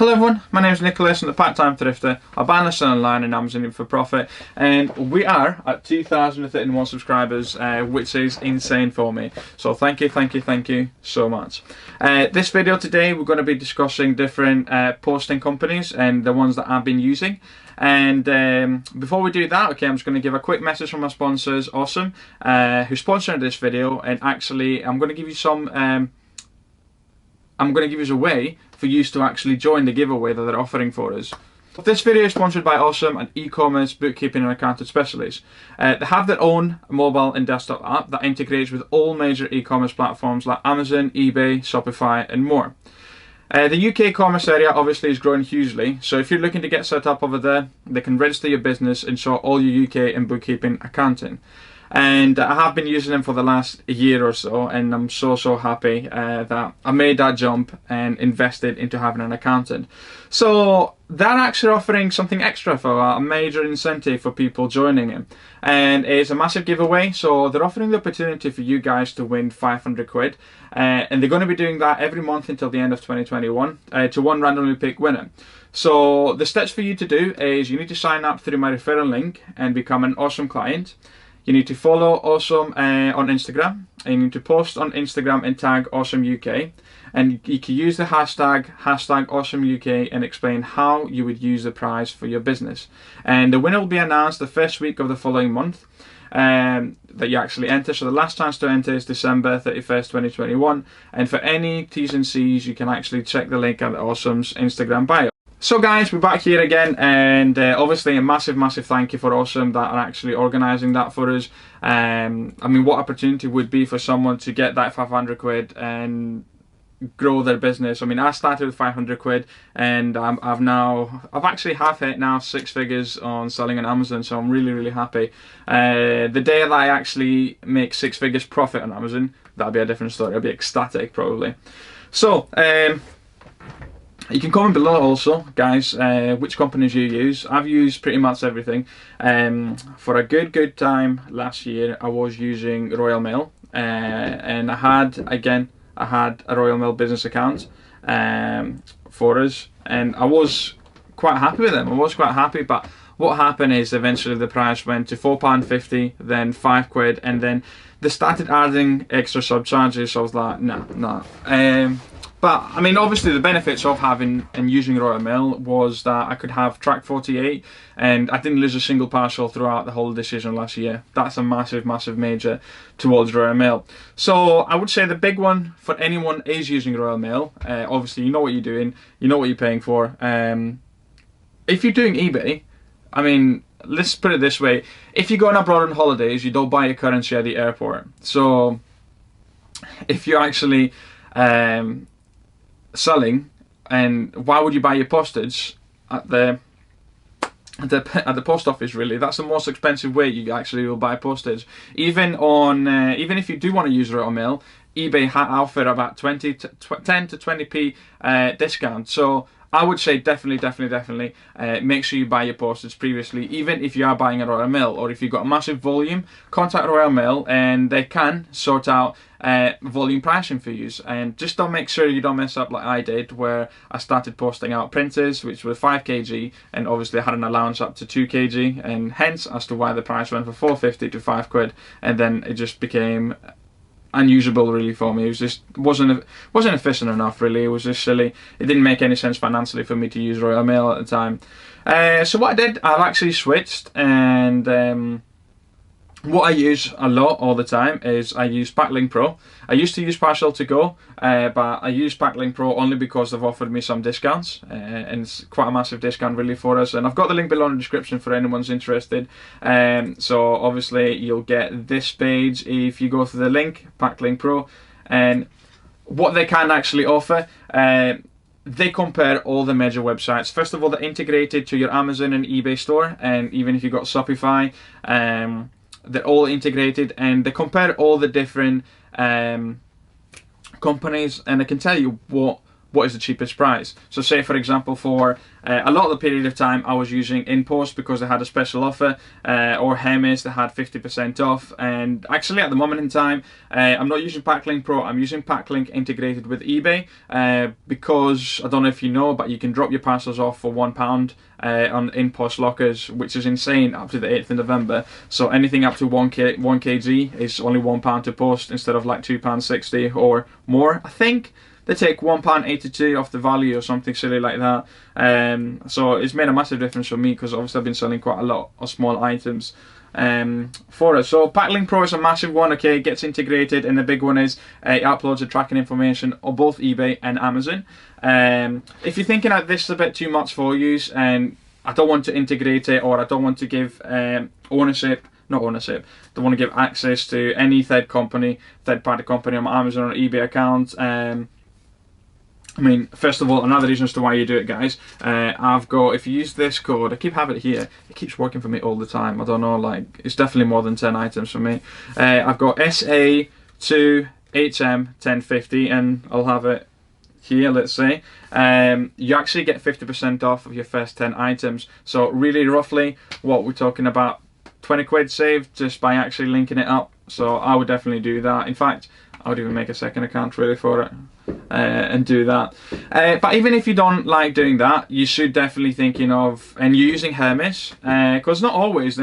Hello everyone, my name is Nicholas. I'm the part-time thrifter. I buy and sell online and Amazon for profit, and we are at 2,031 subscribers, which is insane for me. So thank you so much. This video today we're going to be discussing different posting companies and the ones that I've been using. And before we do that, okay, I'm just going to give a quick message from my sponsors, Awesome, who sponsored this video. And actually, I'm going to give you some. I'm going to give you a way for you to actually join the giveaway that they're offering for us. This video is sponsored by Awesome, an e-commerce bookkeeping and accounting specialist. They have their own mobile and desktop app that integrates with all major e-commerce platforms like Amazon, eBay, Shopify and more. The UK commerce area obviously is growing hugely, so if you're looking to get set up over there, they can register your business and sort all your UK and bookkeeping accounting. And I have been using them for the last year or so, and I'm so happy that I made that jump and invested into having an accountant. So they're actually offering something extra for a major incentive for people joining it, and it's a massive giveaway. So they're offering the opportunity for you guys to win 500 quid, and they're going to be doing that every month until the end of 2021 to one randomly picked winner. So the steps for you to do is you need to sign up through my referral link and become an Awesome client. You need to follow Awesome on Instagram, and you need to post on Instagram and tag Awesome UK, and you can use the hashtag Awesome UK and explain how you would use the prize for your business. And the winner will be announced the first week of the following month that you actually enter. So the last chance to enter is December 31st, 2021. And for any T's and C's, you can actually check the link at Awesome's Instagram bio. So guys, we're back here again, and obviously a massive thank you for Awesome that are actually organising that for us. I mean, what opportunity would be for someone to get that 500 quid and grow their business. I mean, I started with 500 quid, and I've actually hit now 6 figures on selling on Amazon, so I'm really happy. The day that I actually make 6 figures profit on Amazon, that'll be a different story. I'll be ecstatic probably. So you can comment below also, guys, which companies you use. I've used pretty much everything. For a good time last year, I was using Royal Mail, and I had a Royal Mail business account for us, and I was quite happy with them. I was quite happy, but what happened is eventually the price went to £4.50, then 5 quid, and then they started adding extra subcharges. So I was like, no. But I mean, obviously the benefits of having and using Royal Mail was that I could have track 48, and I didn't lose a single parcel throughout the whole decision last year. That's a massive major towards Royal Mail. So I would say the big one for anyone is using Royal Mail. Obviously you know what you're doing, you know what you're paying for. If you're doing eBay, I mean, let's put it this way: if you're going abroad on holidays, you don't buy your currency at the airport. So if you're actually selling, and why would you buy your postage at the post office? Really, that's the most expensive way you actually will buy postage. Even if you do want to use Royal Mail, eBay offer about 10 to 20p discount. So I would say definitely make sure you buy your postage previously. Even if you are buying a Royal Mail, or if you've got a massive volume, contact Royal Mail and they can sort out volume pricing for you. And just don't make sure you don't mess up like I did, where I started posting out printers which were 5 kg, and obviously I had an allowance up to 2 kg, and hence as to why the price went from 4.50 to 5 quid, and then it just became unusable really for me. It was just wasn't efficient enough really. It was just silly. It didn't make any sense financially for me to use Royal Mail at the time. So what I did, I've actually switched, and what I use a lot all the time is I use Packlink Pro. I used to use Parcel to Go, but I use Packlink Pro only because they've offered me some discounts, and it's quite a massive discount really for us. And I've got the link below in the description for anyone's interested. So obviously you'll get this page if you go to the link, Packlink Pro, and what they can actually offer. They compare all the major websites. First of all, they're integrated to your Amazon and eBay store, and even if you've got Shopify, they're all integrated, and they compare all the different companies, and I can tell you what what is the cheapest price. So say for example, for a lot of the period of time I was using InPost because they had a special offer, or Hermes, they had 50% off. And actually at the moment in time, I'm not using Packlink Pro, I'm using Packlink integrated with eBay, because I don't know if you know, but you can drop your parcels off for £1 on InPost lockers, which is insane, up to the 8th of November. So anything up to 1 kg is only £1 to post instead of like £2.60 or more. I think they take £1.82 off the value or something silly like that. So it's made a massive difference for me, because obviously I've been selling quite a lot of small items for us. So Packlink Pro is a massive one, okay, it gets integrated, and the big one is it uploads the tracking information on both eBay and Amazon. If you're thinking that this is a bit too much for you and I don't want to integrate it, or I don't want to give don't want to give access to any third-party company on my Amazon or eBay account, I mean, first of all, another reason as to why you do it, guys, I've got, if you use this code, I keep having it here, it keeps working for me all the time, I don't know, like, it's definitely more than 10 items for me. I've got SA2HM1050, and I'll have it here, let's say. You actually get 50% off of your first 10 items, so really roughly, what we're talking about, 20 quid saved just by actually linking it up. So I would definitely do that. In fact, I would even make a second account really for it and do that. But even if you don't like doing that, you should definitely thinking of, and you're using Hermes, because they're not always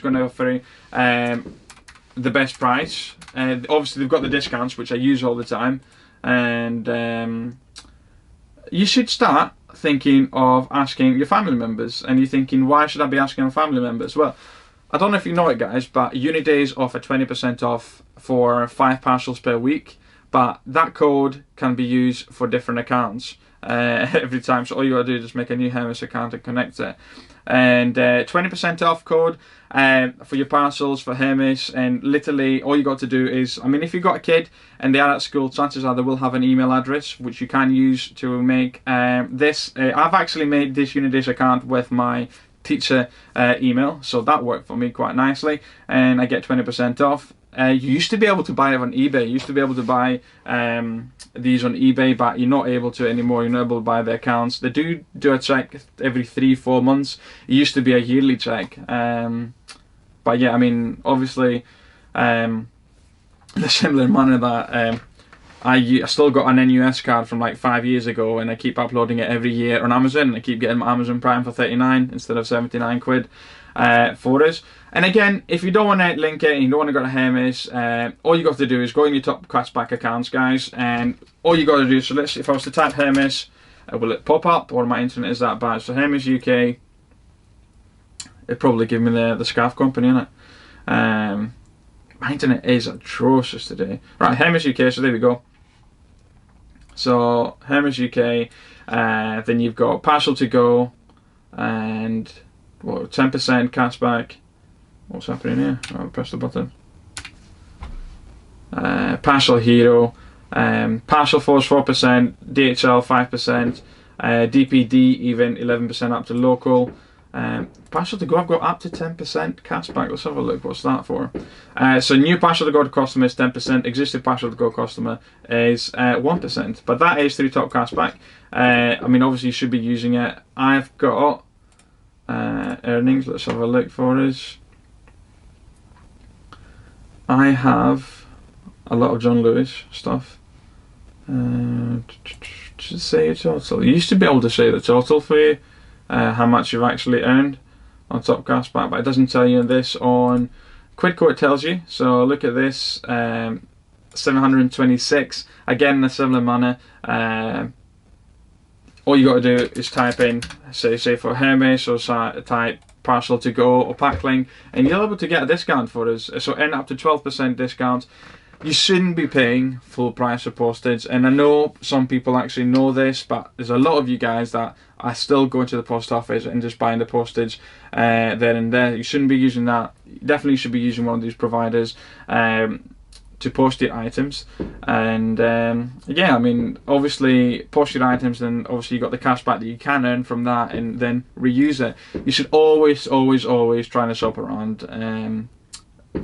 going to offer the best price. Obviously they've got the discounts, which I use all the time, and you should start thinking of asking your family members. And you're thinking, why should I be asking my family members? Well, I don't know if you know it, guys, but Unidays offer 20% off for 5 parcels per week, but that code can be used for different accounts every time. So all you gotta do is just make a new Hermes account and connect it. And 20% off code for your parcels for Hermes, and literally all you got to do is, I mean, if you've got a kid and they are at school, chances are they will have an email address which you can use to make this. I've actually made this Unidays account with my teacher email, so that worked for me quite nicely, and I get 20% off. You used to be able to buy it on eBay. You used to be able to buy these on eBay, but you're not able to anymore. You're not able to buy the accounts. They do a check every 3-4 months. It used to be a yearly check, but yeah, I mean, obviously, in a similar manner that I still got an NUS card from like 5 years ago, and I keep uploading it every year on Amazon, and I keep getting my Amazon Prime for 39 instead of 79 quid for us. And again, if you don't want to link it and you don't want to go to Hermes, all you got to do is go in your top cashback accounts, guys, and all you got to do, so let's, if I was to type Hermes, will it pop up, or my internet is that bad? So Hermes UK, it'd probably give me the scarf company, innit? My internet is atrocious today. Right, Hermes UK, so there we go. So Hermes UK, then you've got Parcel to Go, and what, 10% cashback. What's happening here? I'll press the button. Parcel Hero, Parcel Force 4%, DHL 5%, DPD even 11% up to local. Parcel to Go, I've got up to 10% cashback. Let's have a look. What's that for? So new Parcel to Go customer is 10%. Existing Parcel to Go customer is 1%. But that is through top cashback. I mean, obviously you should be using it. I've got earnings. Let's have a look for us. I have a lot of John Lewis stuff. Should say a total. You used to be able to say the total for you. How much you've actually earned on top cashback, but it doesn't tell you this on Quidco. It tells you. So look at this, 726. Again, in a similar manner. All you got to do is type in, say for Hermes, or type Parcel to Go or Packlink, and you're able to get a discount for us. So earn up to 12% discount. You shouldn't be paying full price for postage, and I know some people actually know this, but there's a lot of you guys that are still going to the post office and just buying the postage there and there. You shouldn't be using that. You definitely should be using one of these providers to post your items. And yeah, I mean, obviously post your items, then obviously you got the cashback that you can earn from that, and then reuse it. You should always try to shop around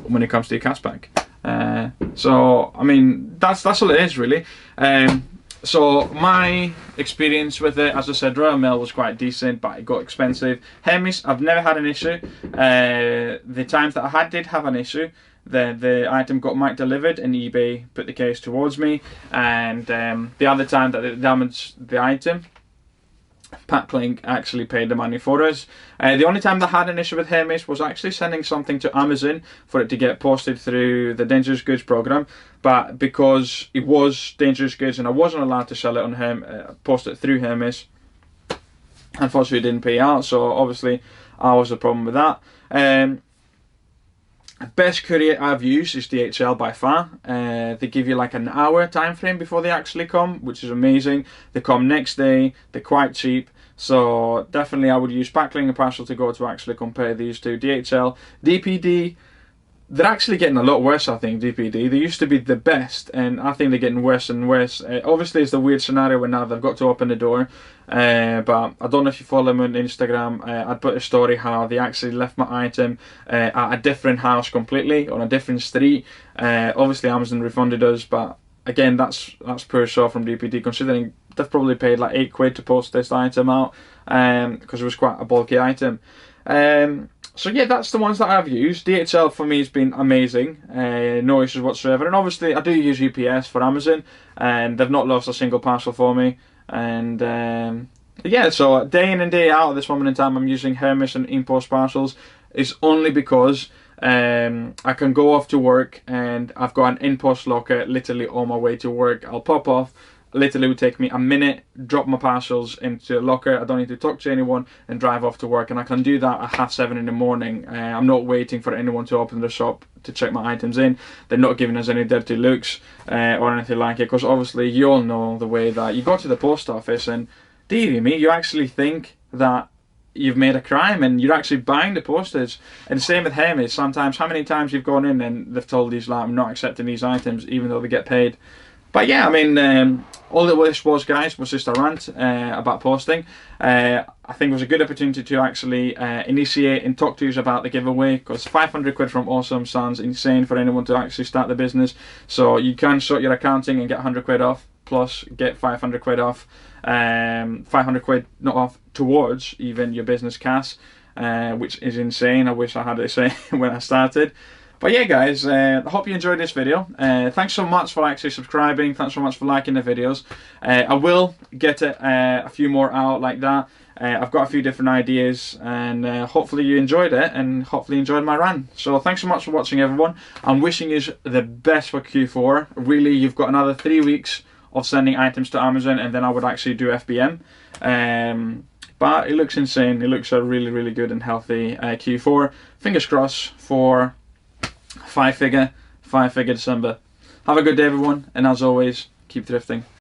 when it comes to your cashback. So I mean, that's all it is really. So my experience with it, as I said, Royal Mail was quite decent, but it got expensive. Hermes, I've never had an issue. The times that I did have an issue, the item got marked delivered and eBay put the case towards me. And the other time that it damaged the item, Packlink actually paid the money for us. The only time that I had an issue with Hermes was actually sending something to Amazon for it to get posted through the Dangerous Goods program, but because it was Dangerous Goods and I wasn't allowed to sell it on post it through Hermes, unfortunately it didn't pay out, so obviously I was the problem with that. Best courier I've used is DHL by far. They give you like an hour time frame before they actually come, which is amazing. They come next day, they're quite cheap, so definitely I would use Packlink and Parcel to go to actually compare these two. DHL, DPD, they're actually getting a lot worse, I think, DPD. They used to be the best, and I think they're getting worse and worse. Obviously, it's the weird scenario where now they've got to open the door. But I don't know if you follow them on Instagram. I'd put a story how they actually left my item at a different house completely, on a different street. Obviously, Amazon refunded us, but again, that's poor show from DPD, considering they've probably paid like £8 to post this item out, because it was quite a bulky item. So yeah, that's the ones that I've used. DHL for me has been amazing, no issues whatsoever. And obviously I do use UPS for Amazon, and they've not lost a single parcel for me. And yeah, so day in and day out at this moment in time I'm using Hermes and InPost parcels. It's only because I can go off to work and I've got an InPost locker literally on my way to work. I'll pop off. Literally would take me a minute, drop my parcels into a locker. I don't need to talk to anyone and drive off to work, and I can do that at 7:30 in the morning. I'm not waiting for anyone to open the shop to check my items in. They're not giving us any dirty looks or anything like it, because obviously you all know the way that you go to the post office and, dearie me, you actually think that you've made a crime and you're actually buying the postage. And same with Hermes. Sometimes, how many times you've gone in and they've told you, like, I'm not accepting these items even though they get paid. But yeah, I mean, all this was, guys, was just a rant about posting. I think it was a good opportunity to actually initiate and talk to you about the giveaway, because 500 quid from Awesome sounds insane for anyone to actually start the business. So you can sort your accounting and get 100 quid off, plus get 500 quid off, 500 quid not off, towards even your business cash, which is insane. I wish I had it say when I started. But yeah, guys, I hope you enjoyed this video. Thanks so much for actually subscribing. Thanks so much for liking the videos. I will get a few more out like that. I've got a few different ideas, and hopefully you enjoyed it, and hopefully enjoyed my rant. So thanks so much for watching, everyone. I'm wishing you the best for Q4. Really, you've got another 3 weeks of sending items to Amazon, and then I would actually do FBM. But it looks insane. It looks a really, really good and healthy Q4. Fingers crossed for five figure December. Have a good day, everyone, and as always, keep thrifting.